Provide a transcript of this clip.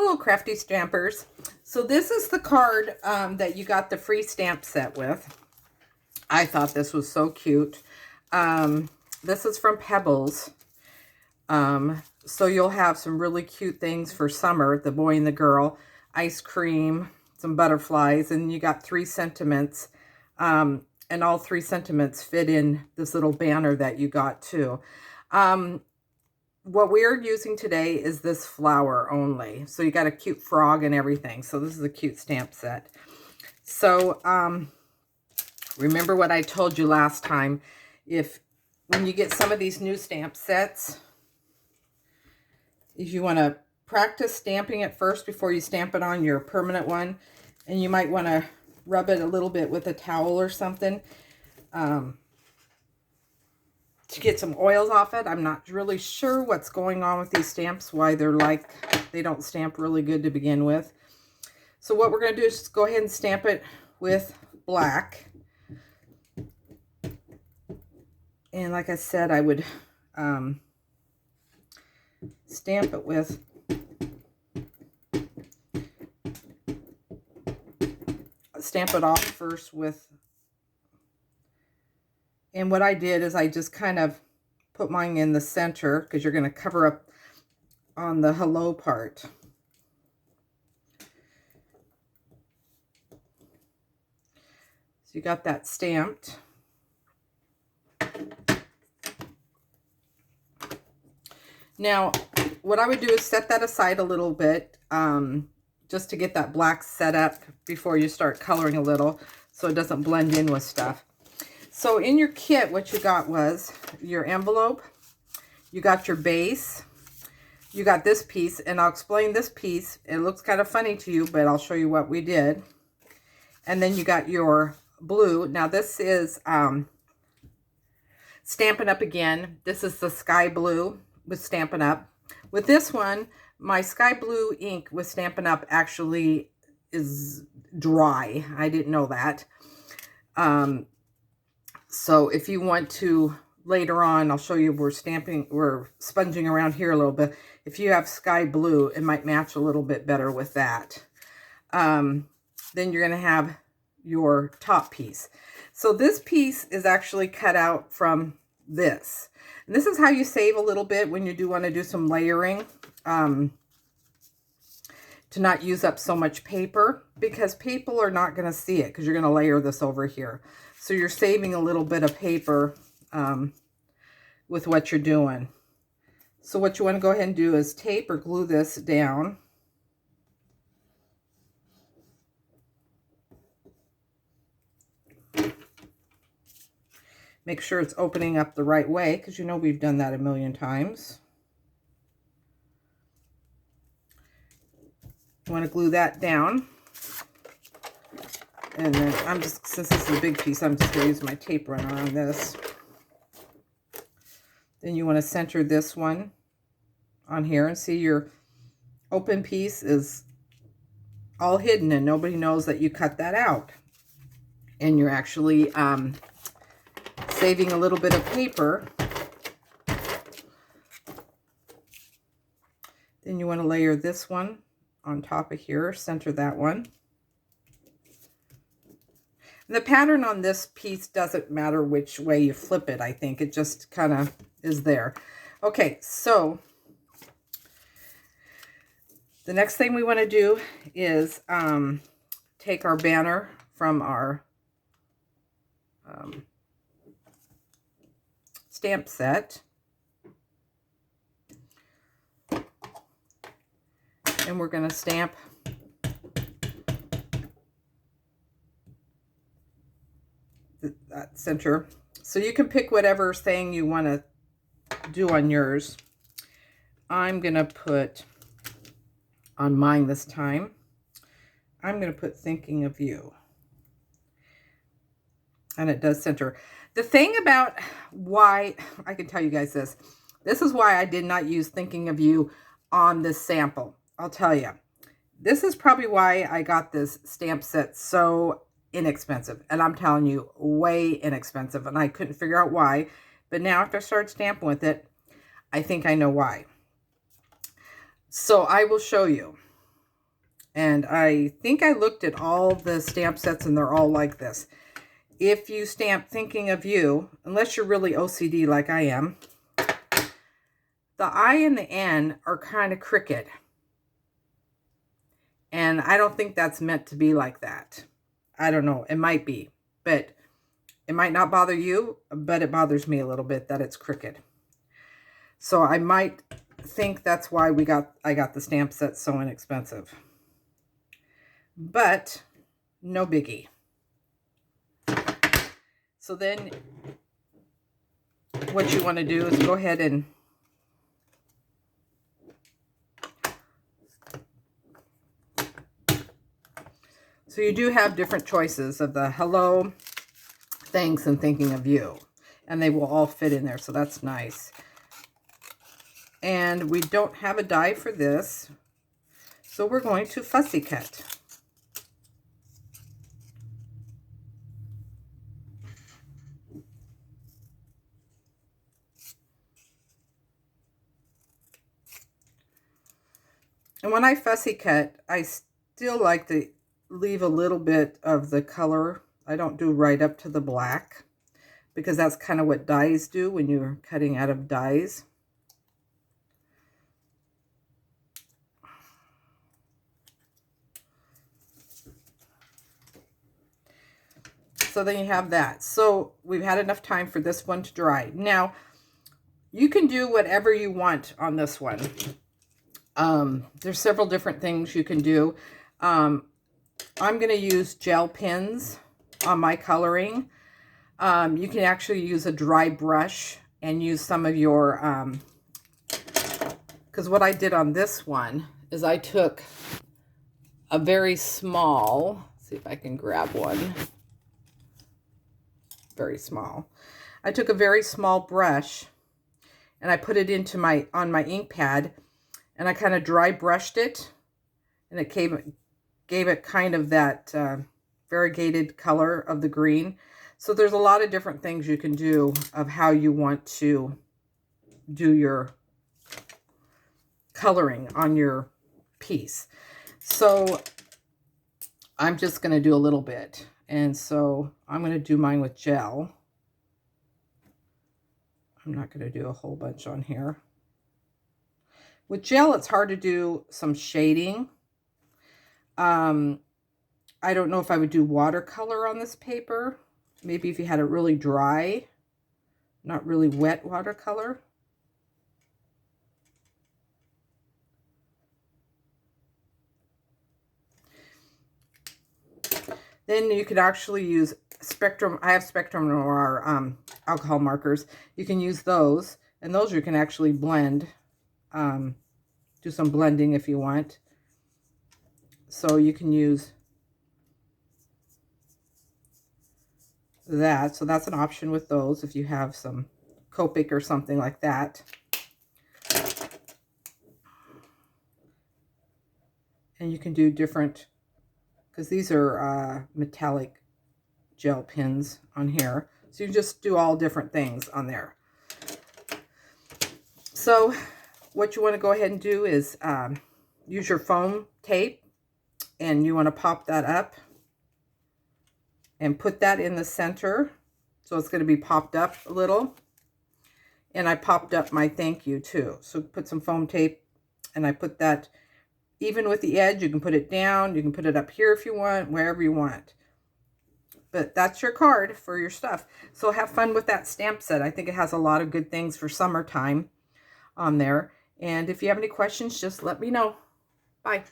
Hello, crafty stampers. So this is the card that you got the free stamp set with. I thought this was so cute. This is from Pebbles. So you'll have some really cute things for summer, the boy and the girl, ice cream, some butterflies, and you got 3 sentiments. And all 3 sentiments fit in this little banner that you got too. What we're using today is this flower only. So you got a cute frog and everything. So this is a cute stamp set. So remember what I told you last time. When you get some of these new stamp sets, if you want to practice stamping it first before you stamp it on your permanent one, and you might want to rub it a little bit with a towel or something to get some oils off it. I'm not really sure what's going on with these stamps, why they don't stamp really good to begin with. So what we're going to do is just go ahead and stamp it with black. And like I said, I would stamp it with off first with, and what I did is I just kind of put mine in the center because you're going to cover up on the hello part. So you got that stamped. Now, what I would do is set that aside a little bit, just to get that black set up before you start coloring a little, so it doesn't blend in with stuff. So in your kit, what you got was your envelope, you got your base, you got this piece, and I'll explain this piece. It looks kind of funny to you, but I'll show you what we did. And then you got your blue. Now this is Stampin' Up! Again. This is the sky blue with Stampin' Up! With this one, my sky blue ink with Stampin' Up! Actually is dry. I didn't know that. So if you want to later on, I'll show you we're sponging around here a little bit. If you have sky blue, it might match a little bit better with that. Then you're going to have your top piece. So this piece is actually cut out from this. And this is how you save a little bit when you do want to do some layering, to not use up so much paper, because people are not going to see it because you're going to layer this over here. So you're saving a little bit of paper with what you're doing. So what you want to go ahead and do is tape or glue this down. Make sure it's opening up the right way, because you know we've done that a million times. You want to glue that down. And then since this is a big piece, I'm just going to use my tape runner on this. Then you want to center this one on here, and see your open piece is all hidden and nobody knows that you cut that out. And you're actually saving a little bit of paper. Then you want to layer this one on top of here, center that one. The pattern on this piece doesn't matter which way you flip it, I think. It just kind of is there. Okay, so the next thing we want to do is take our banner from our stamp set. And we're going to stamp that center. So you can pick whatever thing you want to do on yours. I'm going to put on mine this time, I'm going to put Thinking of You. And it does center. The thing about why, I can tell you guys this. This is why I did not use Thinking of You on this sample. I'll tell you. This is probably why I got this stamp set so inexpensive. And I'm telling you, way inexpensive. And I couldn't figure out why. But now after I started stamping with it, I think I know why. So I will show you. And I think I looked at all the stamp sets and they're all like this. If you stamp Thinking of You, unless you're really OCD like I am, the I and the N are kind of crooked. And I don't think that's meant to be like that. I don't know. It might be. But it might not bother you, but it bothers me a little bit that it's crooked. So I might think that's why I got the stamp set so inexpensive. But no biggie. So then what you want to do is go ahead and so you do have different choices of the hello, thanks, and thinking of you. And they will all fit in there, so that's nice. And we don't have a die for this, so we're going to fussy cut. And when I fussy cut, I still like to leave a little bit of the color. I don't do right up to the black, because that's kind of what dies do when you're cutting out of dies. So then you have that. So we've had enough time for this one to dry. Now, you can do whatever you want on this one. There's several different things you can do. I'm going to use gel pens on my coloring. You can actually use a dry brush and use some of your, because what I did on this one is I took a very small, let's see if I can grab one. Very small. I took a very small brush and I put it into on my ink pad, and I kind of dry brushed it, and it gave it kind of that variegated color of the green. So there's a lot of different things you can do of how you want to do your coloring on your piece. So I'm just going to do a little bit. And so I'm going to do mine with gel. I'm not going to do a whole bunch on here. With gel, it's hard to do some shading. I don't know if I would do watercolor on this paper. Maybe if you had it really dry, not really wet watercolor. Then you could actually use Spectrum. I have Spectrum Noir alcohol markers. You can use those, and those you can actually blend, do some blending if you want. So you can use that. So that's an option with those if you have some Copic or something like that. And you can do different, because these are metallic gel pens on here. So you just do all different things on there. So what you want to go ahead and do is use your foam tape, and you want to pop that up and put that in the center. So it's going to be popped up a little. And I popped up my thank you too. So put some foam tape, and I put that even with the edge. You can put it down. You can put it up here if you want, wherever you want. But that's your card for your stuff. So have fun with that stamp set. I think it has a lot of good things for summertime on there. And if you have any questions, just let me know. Bye.